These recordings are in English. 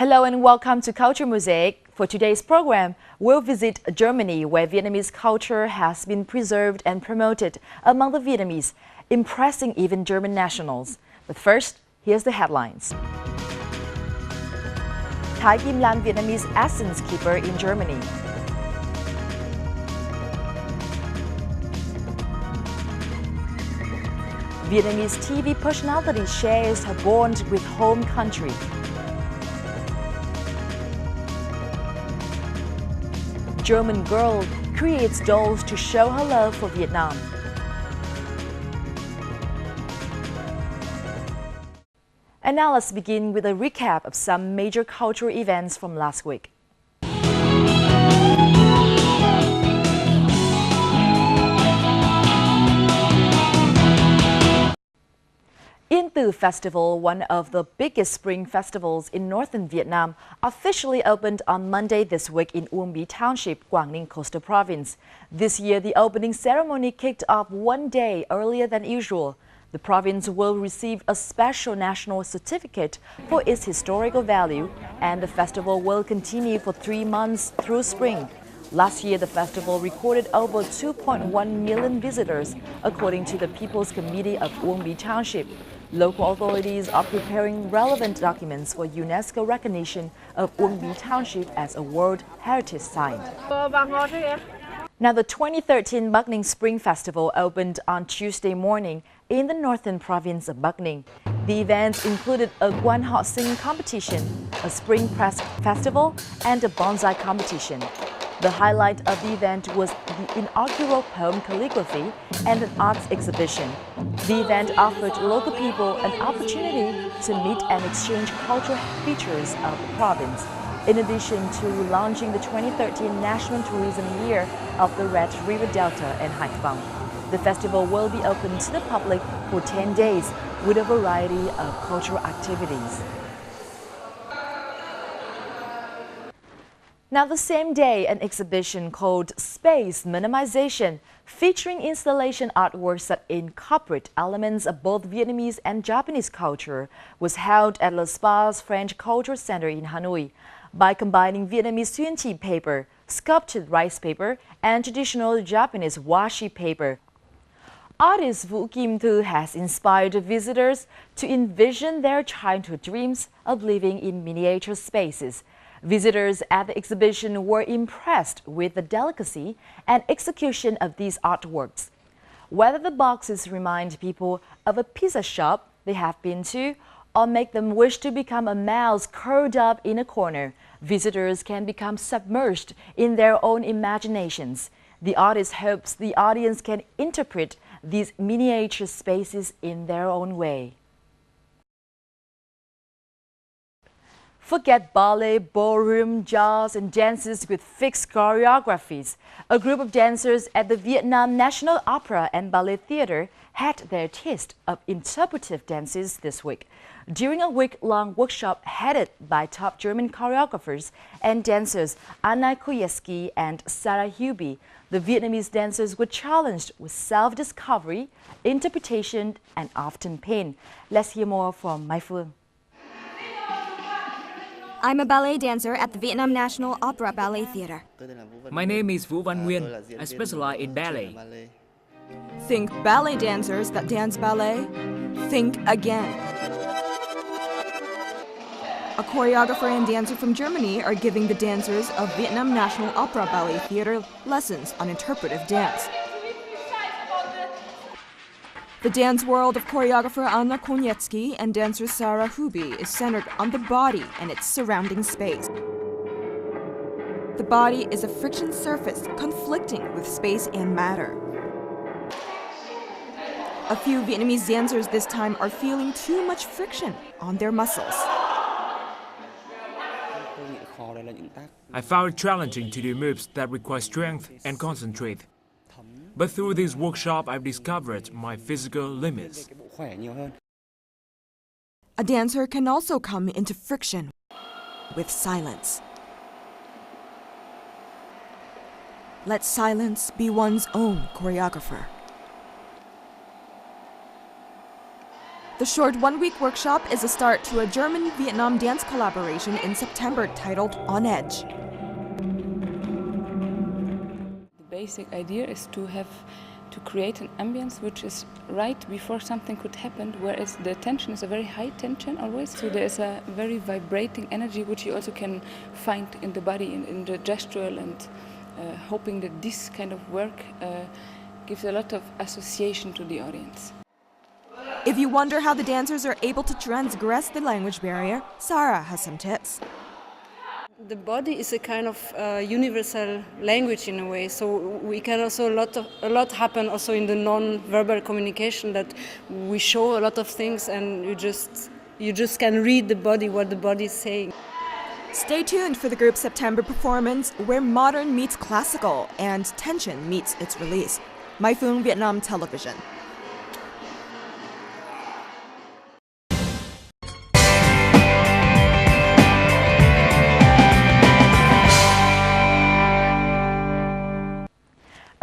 Hello and welcome to Culture Mosaic. For today's program, we'll visit Germany, where Vietnamese culture has been preserved and promoted among the Vietnamese, impressing even German nationals. But first, here's the headlines. Thái Kim Lan, Vietnamese essence keeper in Germany. Vietnamese TV personality shares her bond with home country. German girl creates dolls to show her love for Vietnam. And now let's begin with a recap of some major cultural events from last week. Những Festival, one of the biggest spring festivals in northern Vietnam, officially opened on Monday this week in Uông Bí Township, Quảng Ninh Coastal Province. This year, the opening ceremony kicked off one day earlier than usual. The province will receive a special national certificate for its historical value, and the festival will continue for 3 months through spring. Last year, the festival recorded over 2.1 million visitors, according to the People's Committee of Uông Bí Township. Local authorities are preparing relevant documents for UNESCO recognition of Uông Bí Township as a World Heritage Site. Now, the 2013 Bắc Ninh Spring Festival opened on Tuesday morning in the northern province of Bắc Ninh. The event included a Quan Họ Sing competition, a spring press festival, and a bonsai competition. The highlight of the event was the inaugural poem calligraphy and an arts exhibition. The event offered local people an opportunity to meet and exchange cultural features of the province, in addition to launching the 2013 National Tourism Year of the Red River Delta and Hải Phòng. The festival will be open to the public for 10 days with a variety of cultural activities. Now, the same day, an exhibition called Space Minimization, featuring installation artworks that incorporate elements of both Vietnamese and Japanese culture, was held at Le Spas French Cultural Center in Hanoi. By combining Vietnamese Tuyên Chỉ paper, sculpted rice paper, and traditional Japanese washi paper, artist Vũ Kim Thư has inspired visitors to envision their childhood dreams of living in miniature spaces. Visitors at the exhibition were impressed with the delicacy and execution of these artworks. Whether the boxes remind people of a pizza shop they have been to or make them wish to become a mouse curled up in a corner, visitors can become submerged in their own imaginations. The artist hopes the audience can interpret these miniature spaces in their own way. Forget ballet, ballroom, jazz, and dances with fixed choreographies. A group of dancers at the Vietnam National Opera and Ballet Theatre had their taste of interpretive dances this week. During a week-long workshop headed by top German choreographers and dancers Anna Kuyeski and Sarah Hubie, the Vietnamese dancers were challenged with self-discovery, interpretation, and often pain. Let's hear more from Mai Phương. I'm a ballet dancer at the Vietnam National Opera Ballet Theatre. My name is Vũ Văn Nguyên. I specialize in ballet. Think ballet dancers that dance ballet? Think again. A choreographer and dancer from Germany are giving the dancers of Vietnam National Opera Ballet Theatre lessons on interpretive dance. The dance world of choreographer Anna Konietzki and dancer Sarah Hubie is centered on the body and its surrounding space. The body is a friction surface conflicting with space and matter. A few Vietnamese dancers this time are feeling too much friction on their muscles. I found it challenging to do moves that require strength and concentrate. But through this workshop, I've discovered my physical limits. A dancer can also come into friction with silence. Let silence be one's own choreographer. The short one-week workshop is a start to a German-Vietnam dance collaboration in September titled On Edge. The basic idea is to create an ambience which is right before something could happen, whereas the tension is a very high tension always. So there is a very vibrating energy which you also can find in the body, in the gestural, and hoping that this kind of work gives a lot of association to the audience. If you wonder how the dancers are able to transgress the language barrier, Sarah has some tips. The body is a kind of universal language in a way, so we can also a lot happen also in the non-verbal communication, that we show a lot of things and you just can read the body, what the body is saying. Stay tuned for the group's September performance, where modern meets classical and tension meets its release. Mai Phương, Vietnam Television.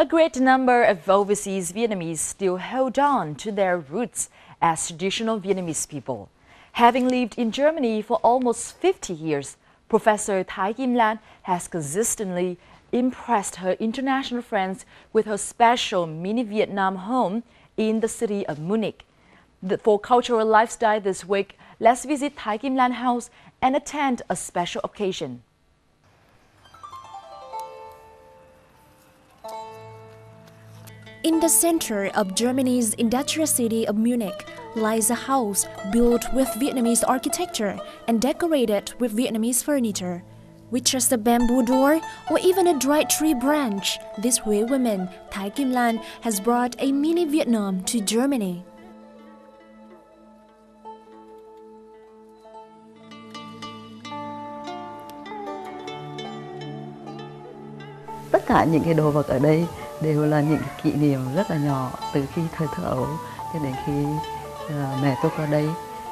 A great number of overseas Vietnamese still hold on to their roots as traditional Vietnamese people. Having lived in Germany for almost 50 years, Professor Thái Kim Lan has consistently impressed her international friends with her special mini Vietnam home in the city of Munich. For cultural lifestyle this week, let's visit Thái Kim Lan house and attend a special occasion. In the center of Germany's industrial city of Munich lies a house built with Vietnamese architecture and decorated with Vietnamese furniture. With just a bamboo door or even a dried tree branch, this Huế woman, Thái Kim Lan, has brought a mini Vietnam to Germany. Tất cả những cái đồ vật ở đây đều là những cái kỷ niệm rất là nhỏ, từ khi thời thơ ấu cho đến khi mẹ tôi qua đây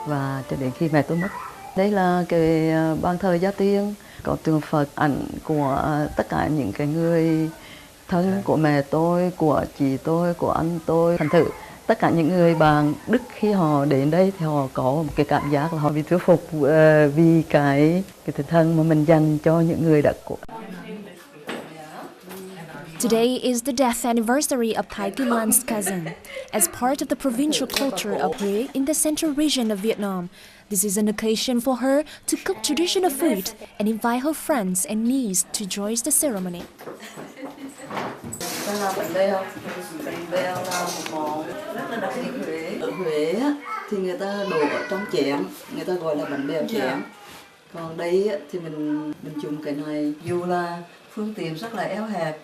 và cho đến khi mẹ tôi mất. Đây là cái bàn thờ gia tiên, có tượng Phật, ảnh của tất cả những cái người thân của mẹ tôi, của chị tôi, của anh tôi. Thành thử tất cả những người bạn Đức khi họ đến đây thì họ có một cái cảm giác là họ bị thuyết phục vì cái tinh thần mà mình dành cho những người đã của. Today is the death anniversary of Thái Kim Lan's cousin. As part of the provincial culture of Huế in the central region of Vietnam, this is an occasion for her to cook traditional food and invite her friends and niece to join the ceremony. Ta làm bánh bèo. Bánh bèo là một món rất là đặc biệt Huế. Ở Huế thì người ta đổ ở trong chén, người ta gọi là bánh bèo chén. Còn đây thì mình dùng cái này, dù là phương tiện rất là eo hẹp,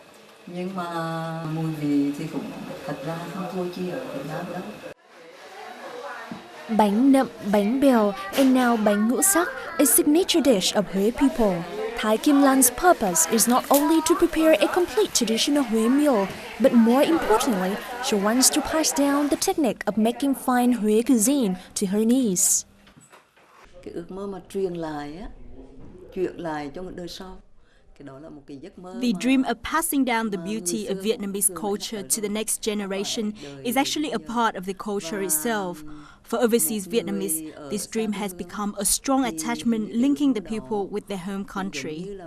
nhưng mà mùi vị thì cũng thật ra không thua chi ở Việt Nam đâu. Bánh nậm, bánh bèo, and now bánh ngũ sắc, a signature dish of Huế people. Thái Kim Lan's purpose is not only to prepare a complete traditional Huế meal, but more importantly, she wants to pass down the technique of making fine Huế cuisine to her niece. Cái ước mơ mà truyền lại cho đời sau. The dream of passing down the beauty of Vietnamese culture to the next generation is actually a part of the culture itself. For overseas Vietnamese, this dream has become a strong attachment linking the people with their home country.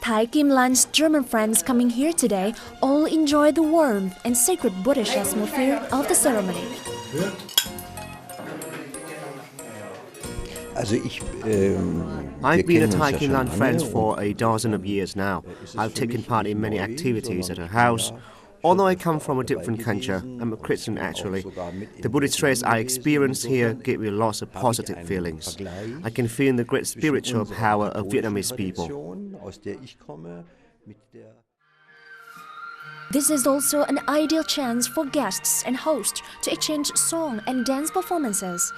Thái Kim Lan's German friends coming here today all enjoy the warmth and sacred Buddhist atmosphere of the ceremony. I've been a Thái Kim Lan friend for a dozen of years now. I've taken part in many activities at her house. Although I come from a different culture, I'm a Christian actually. The Buddhist traits I experience here give me lots of positive feelings. I can feel the great spiritual power of Vietnamese people. This is also an ideal chance for guests and hosts to exchange song and dance performances.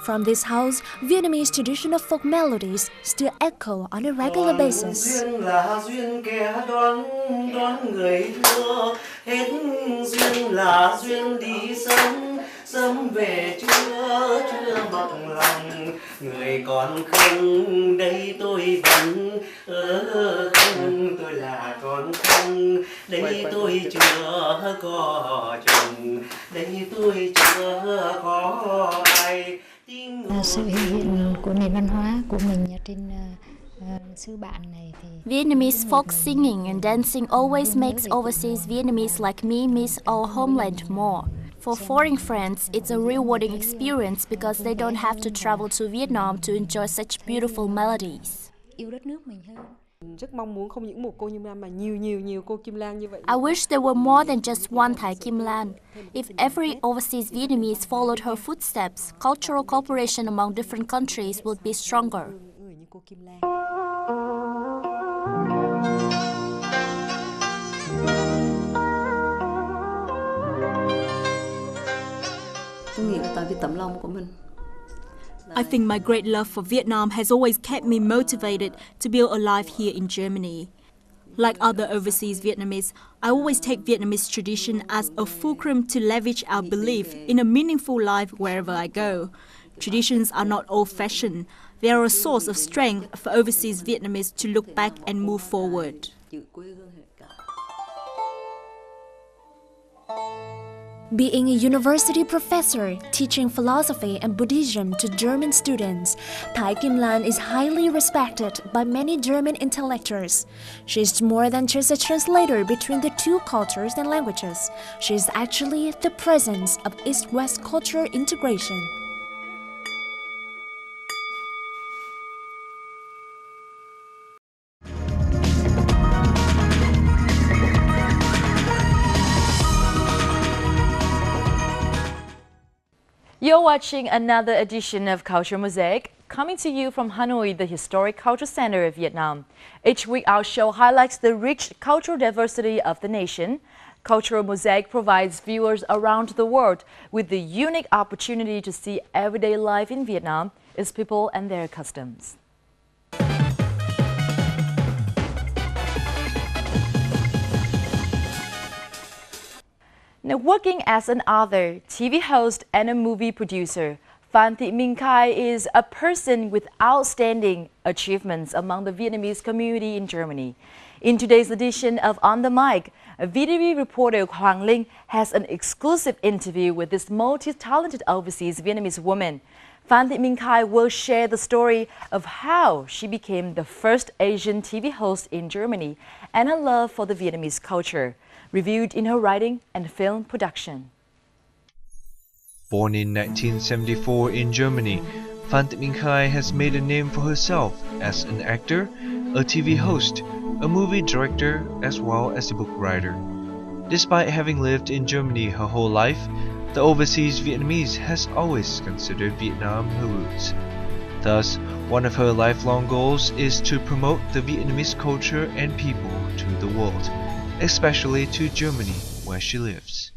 From this house, Vietnamese traditional folk melodies still echo on a regular basis. Duyên là duyên kẻ đón người thưa, hết duyên là duyên đi sớm về chưa bận lòng, người còn không đây tôi vẫn không, tôi là còn không đây tôi chưa có chồng, đây tôi chưa có ai. Sự hiện diện của nền văn hóa của mình trên xứ bạn này thì Vietnamese folk singing and dancing always makes overseas Vietnamese like me miss our homeland more. For foreign friends, it's a rewarding experience because they don't have to travel to Vietnam to enjoy such beautiful melodies. yêu đất nước mình hơn. Rất mong muốn không những một cô Kim Lan mà nhiều cô Kim Lan như vậy. I wish there were more than just one Thái Kim Lan. If every overseas Vietnamese followed her footsteps, cultural cooperation among different countries would be stronger. Tôi nghĩ là tại vì tấm lòng của mình. I think my great love for Vietnam has always kept me motivated to build a life here in Germany. Like other overseas Vietnamese, I always take Vietnamese tradition as a fulcrum to leverage our belief in a meaningful life wherever I go. Traditions are not old-fashioned. They are a source of strength for overseas Vietnamese to look back and move forward. Being a university professor teaching philosophy and Buddhism to German students, Thái Kim Lan is highly respected by many German intellectuals. She is more than just a translator between the two cultures and languages. She is actually the presence of East-West cultural integration. You're watching another edition of Culture Mosaic, coming to you from Hanoi, the historic culture center of Vietnam. Each week, our show highlights the rich cultural diversity of the nation. Cultural Mosaic provides viewers around the world with the unique opportunity to see everyday life in Vietnam, its people and their customs. Now, working as an author, TV host, and a movie producer, Phan Thị Minh Khai is a person with outstanding achievements among the Vietnamese community in Germany. In today's edition of On the Mic, VTV reporter Hoàng Linh has an exclusive interview with this multi-talented overseas Vietnamese woman. Phan Thị Minh Khai will share the story of how she became the first Asian TV host in Germany and her love for the Vietnamese culture, reviewed in her writing and film production. Born in 1974 in Germany, Phan Thị Minh Khai has made a name for herself as an actor, a TV host, a movie director, as well as a book writer. Despite having lived in Germany her whole life, the overseas Vietnamese has always considered Vietnam her roots. Thus, one of her lifelong goals is to promote the Vietnamese culture and people to the world, especially to Germany, where she lives.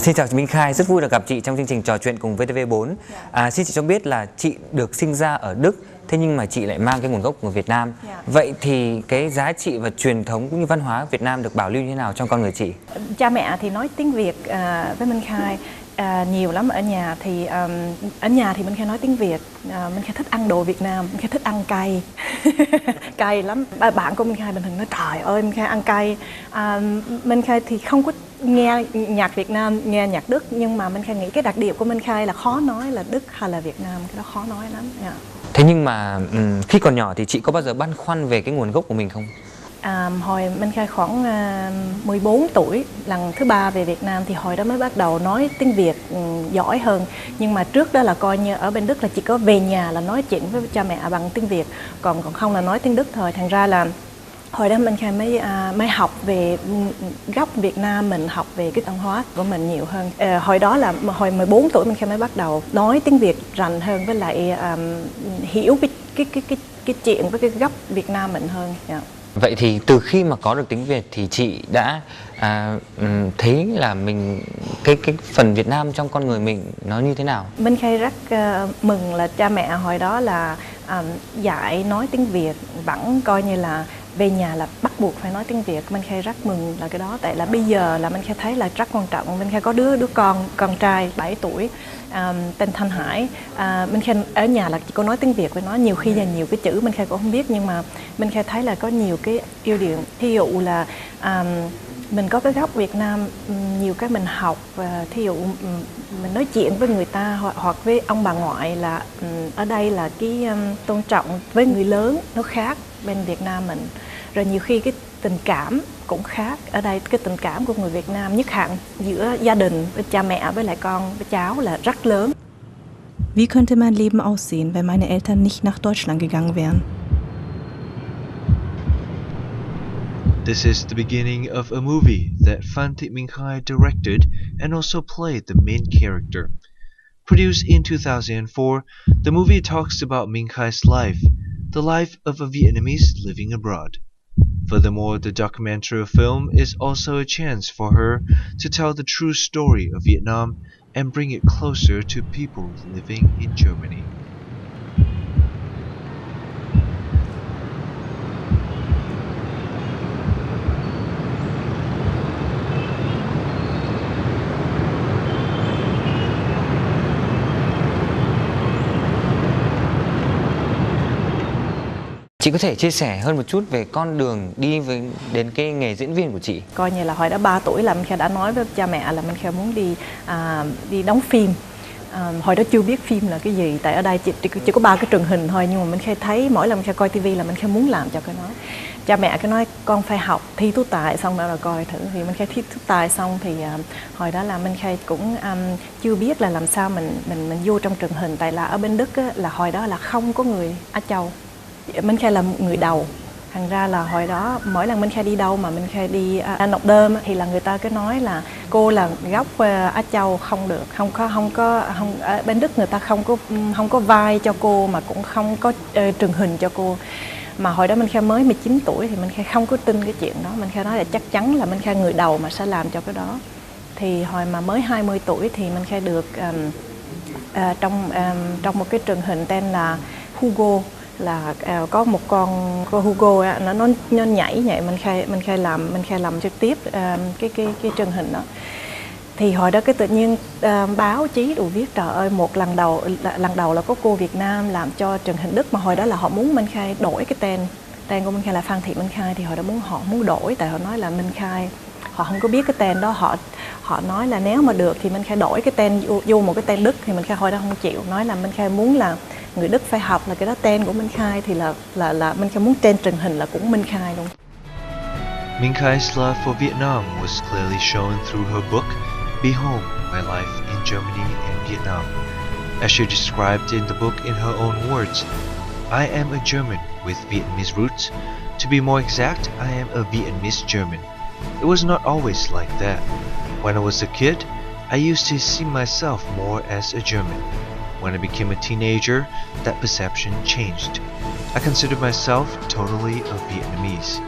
Xin chào chị Minh Khai, rất vui được gặp chị trong chương trình trò chuyện cùng VTV4. Xin chị cho biết là chị được sinh ra ở Đức, thế nhưng mà chị lại mang cái nguồn gốc của Việt Nam. Vậy thì cái giá trị và truyền thống cũng như văn hóa Việt Nam được bảo lưu như thế nào trong con người chị? Cha mẹ thì nói tiếng Việt với Minh Khai nhiều lắm ở nhà thì Minh Khai nói tiếng Việt. Minh Khai thích ăn đồ Việt Nam, Minh Khai thích ăn cay, cay lắm. Bạn của Minh Khai bình thường nói trời ơi Minh Khai ăn cay. Minh Khai thì không có nghe nhạc Việt Nam, nghe nhạc Đức, nhưng mà Minh Khai nghĩ cái đặc điểm của Minh Khai là khó nói là Đức hay là Việt Nam, cái đó khó nói lắm. Thế nhưng mà khi còn nhỏ thì chị có bao giờ băn khoăn về cái nguồn gốc của mình không? Hồi Minh Khai khoảng 14 tuổi, lần thứ 3 về Việt Nam thì hồi đó mới bắt đầu nói tiếng Việt giỏi hơn. Nhưng mà trước đó là coi như ở bên Đức là chỉ có về nhà là nói chuyện với cha mẹ bằng tiếng Việt, còn không là nói tiếng Đức thôi. Thành ra là hồi đó Minh Khai mới học về gốc Việt Nam, mình học về cái văn hóa của mình nhiều hơn. Hồi đó là hồi 14 tuổi Minh Khai mới bắt đầu nói tiếng Việt rành hơn, với lại hiểu cái chuyện với cái gốc Việt Nam mình hơn. Vậy thì từ khi mà có được tiếng Việt thì chị đã thấy là mình cái phần Việt Nam trong con người mình nó như thế nào? Minh Khai rất mừng là cha mẹ hồi đó là dạy nói tiếng Việt, vẫn coi như là về nhà là bắt buộc phải nói tiếng Việt. Minh Khai rất mừng là cái đó, tại là bây giờ là Minh Khai thấy là rất quan trọng. Minh Khai có đứa con trai 7 tuổi tên Thanh Hải. Minh Khai ở nhà là chỉ có nói tiếng Việt với nó, nhiều khi là nhiều cái chữ Minh Khai cũng không biết, nhưng mà Minh Khai thấy là có nhiều cái ưu điểm. Thí dụ là mình có cái gốc Việt Nam, nhiều cái mình học, thí dụ mình nói chuyện với người ta hoặc với ông bà ngoại là ở đây là cái tôn trọng với người lớn nó khác bên Việt Nam mình. Rồi nhiều khi cái tình cảm cũng khác. Ở đây cái tình cảm của người Việt Nam nhất hạn giữa gia đình với cha mẹ với lại con với cháu là rất lớn. Wie könnte mein Leben aussehen, wenn meine Eltern nicht nach Deutschland gegangen wären? This is the beginning of a movie that Phan Thị Minh Khai directed and also played the main character. Produced in 2004, the movie talks about Minh Khai's life, the life of a Vietnamese living abroad. Furthermore, the documentary film is also a chance for her to tell the true story of Vietnam and bring it closer to people living in Germany. Chị có thể chia sẻ hơn một chút về con đường đi đến cái nghề diễn viên của chị? Coi như là hồi đó 3 tuổi là Minh Khai đã nói với cha mẹ là Minh Khai muốn đi đóng phim. Hồi đó chưa biết phim là cái gì, tại ở đây chỉ có 3 cái truyền hình thôi, nhưng mà Minh Khai thấy mỗi lần Minh Khai coi tivi là Minh Khai muốn làm cho cái đó. Cha mẹ cứ nói con phải học, thi tú tài xong rồi coi thử. Thì Minh Khai thi tú tài xong thì hồi đó là Minh Khai cũng chưa biết là làm sao mình vô trong truyền hình, tại là ở bên Đức á, là hồi đó là không có người Á Châu. Minh Khai là người đầu, thành ra là hồi đó mỗi lần Minh Khai đi đâu mà Minh Khai đi nộp đơn thì là người ta cứ nói là cô là gốc Á Châu không được, không ở bên Đức người ta không có vai cho cô, mà cũng không có truyền hình cho cô. Mà hồi đó Minh Khai mới 19 tuổi thì Minh Khai không có tin cái chuyện đó. Minh Khai nói là chắc chắn là Minh Khai người đầu mà sẽ làm cho cái đó. Thì hồi mà mới 20 tuổi thì Minh Khai được trong một cái truyền hình tên là Hugo, là có một con Hugo nó nhảy Minh Khai làm trực tiếp cái truyền hình đó. Thì hồi đó cái tự nhiên báo chí đủ viết trời ơi, một lần đầu là có cô Việt Nam làm cho truyền hình Đức, mà hồi đó là họ muốn Minh Khai đổi cái tên của Minh Khai là Phan Thị Minh Khai, thì hồi đó họ muốn đổi, tại họ nói là Minh Khai họ không có biết cái tên đó, họ nói là nếu mà được thì Minh Khai đổi cái tên vô một cái tên Đức, thì Minh Khai hồi đó không chịu, nói là Minh Khai muốn là người Đức phải học là cái đó tên của Minh Khai, thì là Minh Khai muốn trên truyền hình là cũng Minh Khai luôn. Minh Khai's love for Vietnam was clearly shown through her book Be Home, My Life in Germany and Vietnam. As she described in the book in her own words, I am a German with Vietnamese roots. To be more exact, I am a Vietnamese German. It was not always like that. When I was a kid, I used to see myself more as a German. When I became a teenager, that perception changed. I considered myself totally a Vietnamese.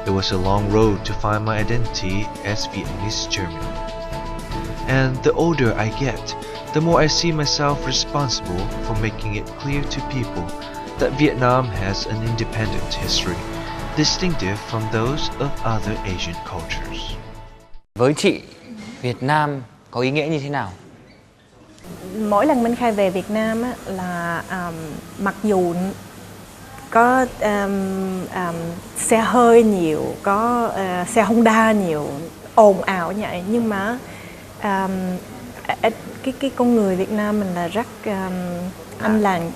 It was a long road to find my identity as Vietnamese German. And the older I get, the more I see myself responsible for making it clear to people that Vietnam has an independent history, distinctive from those of other Asian cultures. Với chị, Việt Nam có ý nghĩa như thế nào? Mỗi lần Minh Khai về Việt Nam á, là mặc dù có xe hơi nhiều, có xe Honda nhiều, ồn ào như vậy, nhưng mà cái con người Việt Nam mình là rất anh lành.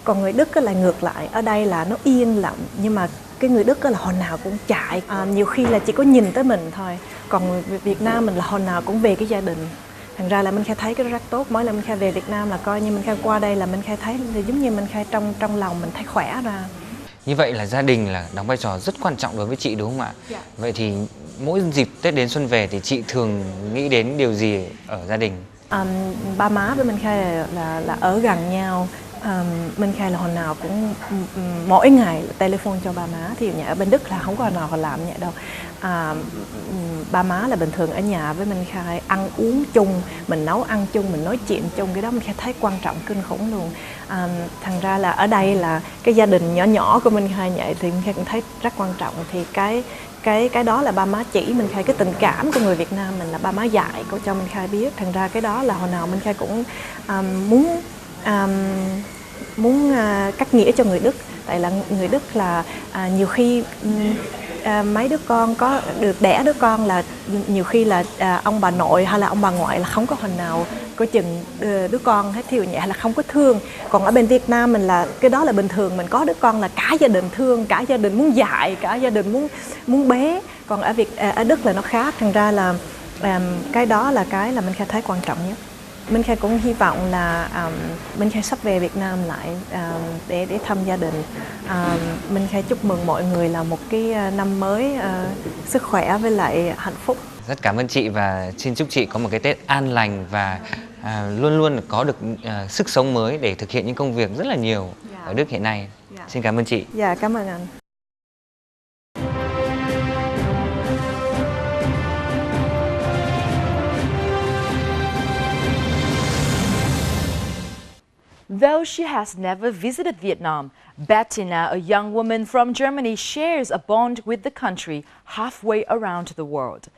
Còn người Đức là ngược lại, ở đây là nó yên lặng, nhưng mà cái người Đức là hồi nào cũng chạy, nhiều khi là chỉ có nhìn tới mình thôi. Còn người Việt Nam mình là hồi nào cũng về cái gia đình. Thành ra là Minh Khai thấy cái đó rất tốt. Mỗi lần Minh Khai về Việt Nam là coi như Minh Khai qua đây là Minh Khai thấy là giống như Minh Khai trong lòng mình thấy khỏe ra. Như vậy là gia đình là đóng vai trò rất quan trọng đối với chị đúng không ạ? Dạ. Vậy thì mỗi dịp Tết đến xuân về thì chị thường nghĩ đến điều gì ở gia đình? Ba má với Minh Khai là ở gần nhau, Minh Khai là hồi nào cũng mỗi ngày telephone cho ba má. Thì nhà ở bên Đức là không có hồi nào họ làm vậy đâu. Ba má là bình thường ở nhà với Minh Khai ăn uống chung, mình nấu ăn chung, mình nói chuyện chung, cái đó Minh Khai thấy quan trọng kinh khủng luôn. Thành ra là ở đây là cái gia đình nhỏ nhỏ của Minh Khai vậy thì Minh Khai cũng thấy rất quan trọng. Thì cái đó là ba má chỉ Minh Khai cái tình cảm của người Việt Nam mình là ba má dạy cho Minh Khai biết. Thành ra cái đó là hồi nào Minh Khai cũng muốn cắt nghĩa cho người Đức. Tại là người Đức là nhiều khi mấy đứa con có được đẻ đứa con là nhiều khi là ông bà nội hay là ông bà ngoại là không có hồi nào có chừng đứa con hết, thiểu nhẹ là không có thương. Còn ở bên Việt Nam mình là cái đó là bình thường, mình có đứa con là cả gia đình thương, cả gia đình muốn dạy, cả gia đình muốn bế. Còn ở Đức là nó khác. Thành ra là cái đó là cái là Minh Khai thấy quan trọng nhất. Minh Khai cũng hy vọng là Minh Khai sắp về Việt Nam lại để thăm gia đình. Minh Khai chúc mừng mọi người là một cái năm mới sức khỏe với lại hạnh phúc. Rất cảm ơn chị và xin chúc chị có một cái Tết an lành và luôn luôn có được sức sống mới để thực hiện những công việc rất là nhiều ở Đức hiện nay. Xin cảm ơn chị. Dạ, cảm ơn anh. Though she has never visited Vietnam, Bettina, a young woman from Germany, shares a bond with the country halfway around the world.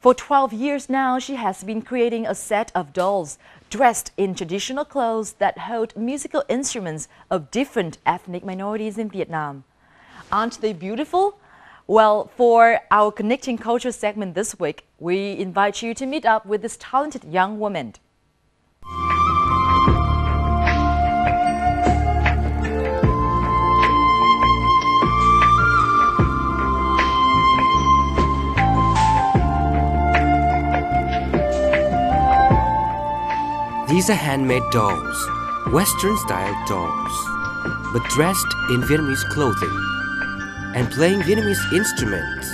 For 12 years now, she has been creating a set of dolls dressed in traditional clothes that hold musical instruments of different ethnic minorities in Vietnam. Aren't they beautiful? Well, for our Connecting Culture segment this week, we invite you to meet up with this talented young woman. These are handmade dolls, Western-style dolls, but dressed in Vietnamese clothing and playing Vietnamese instruments.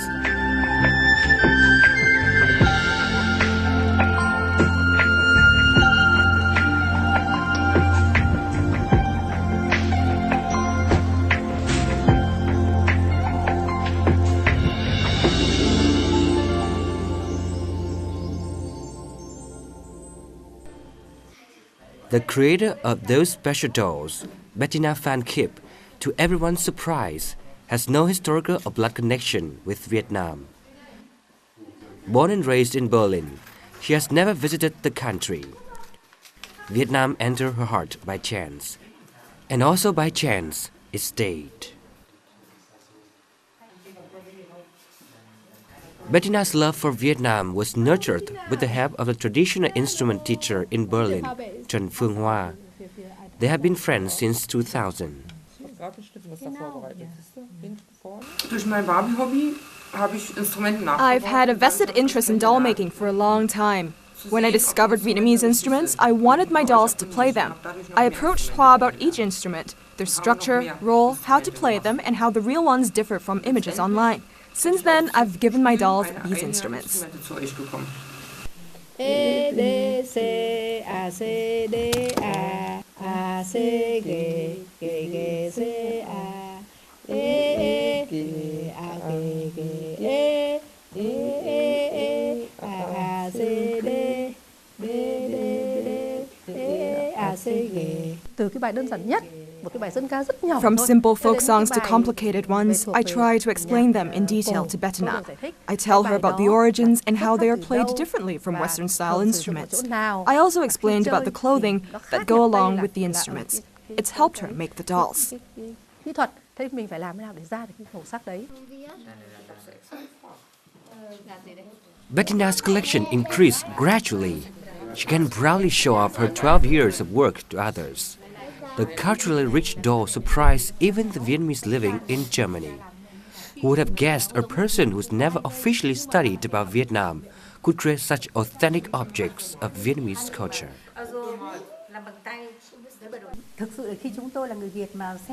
The creator of those special dolls, Bettina Phan Khiep, to everyone's surprise, has no historical or blood connection with Vietnam. Born and raised in Berlin, she has never visited the country. Vietnam entered her heart by chance, and also by chance it stayed. Bettina's love for Vietnam was nurtured with the help of a traditional instrument teacher in Berlin, Trần Phương Hoa. They have been friends since 2000. I've had a vested interest in doll making for a long time. When I discovered Vietnamese instruments, I wanted my dolls to play them. I approached Hoa about each instrument, their structure, role, how to play them, and how the real ones differ from images online. Since then, I've given my dolls these instruments. E, D, C, A, C, D, A, C, G, G, G, C, A, E, G, A, G, G, E, E, A, C, D, D, D, D, A, C, G. Từ cái bài đơn giản nhất, một cái bài dân ca rất nhỏ From thôi, simple folk songs to complicated ones, I try to explain them in detail to Bettina. I tell her about the origins and how they are played differently from Western-style instruments. I also explained about the clothing that go along with the instruments. It's helped her make the dolls. Kỹ thuật, thế mình phải làm thế nào để ra được cái màu sắc đấy. Bettina's collection increased gradually. She can proudly show off her 12 years of work to others. The culturally rich doll surprised even the Vietnamese living in Germany. Who would have guessed a person who's never officially studied about Vietnam could create such authentic objects of Vietnamese culture?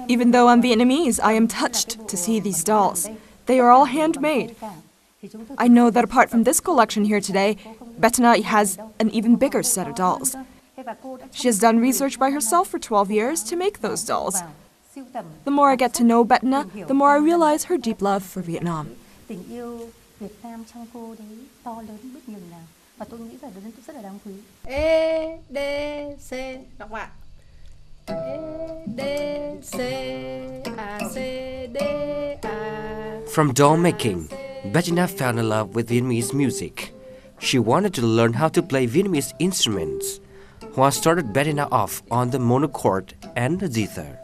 Even though I'm Vietnamese, I am touched to see these dolls. They are all handmade. I know that apart from this collection here today, Bettina has an even bigger set of dolls. She has done research by herself for 12 years to make those dolls. The more I get to know Bettina, the more I realize her deep love for Vietnam. Tình yêu Việt Nam trong cô đấy to lớn biết nhường nào, và tôi nghĩ rằng rất là đáng quý. E D C đọc ạ. E D C A C D A. From doll making, Bettina fell in love with Vietnamese music. She wanted to learn how to play Vietnamese instruments. Hoa started Bettina off on the monochord and the zither.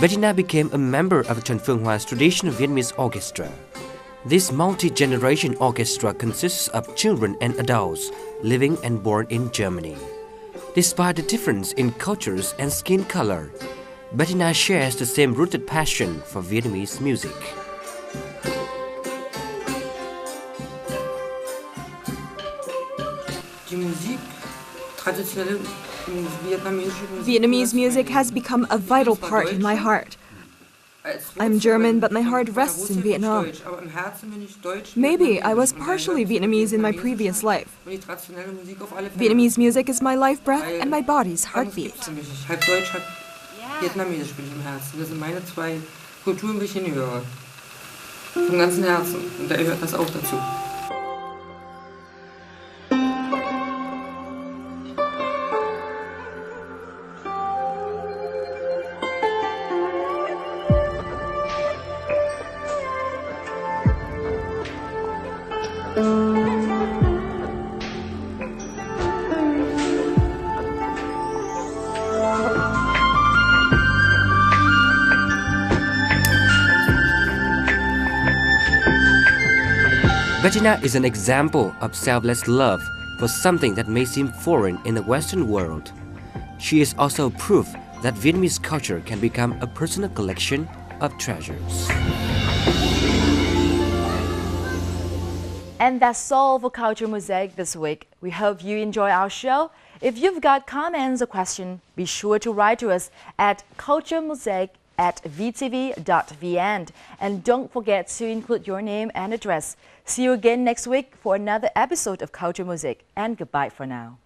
Bettina became a member of Trần Phương Hoa's traditional Vietnamese orchestra. This multi-generation orchestra consists of children and adults living and born in Germany. Despite the difference in cultures and skin color, Bettina shares the same rooted passion for Vietnamese music. Vietnamese music has become a vital part in my heart. I'm German, but my heart rests in Vietnam. Maybe I was partially Vietnamese in my previous life. Vietnamese music is my life breath and my body's heartbeat. Vom ganzen Herzen. Und da gehört das auch dazu. Bettina is an example of selfless love for something that may seem foreign in the Western world. She is also proof that Vietnamese culture can become a personal collection of treasures. And that's all for Culture Mosaic this week. We hope you enjoy our show. If you've got comments or questions, be sure to write to us at culturemosaic@vtv.vn. And don't forget to include your name and address. See you again next week for another episode of Culture Mosaic. And goodbye for now.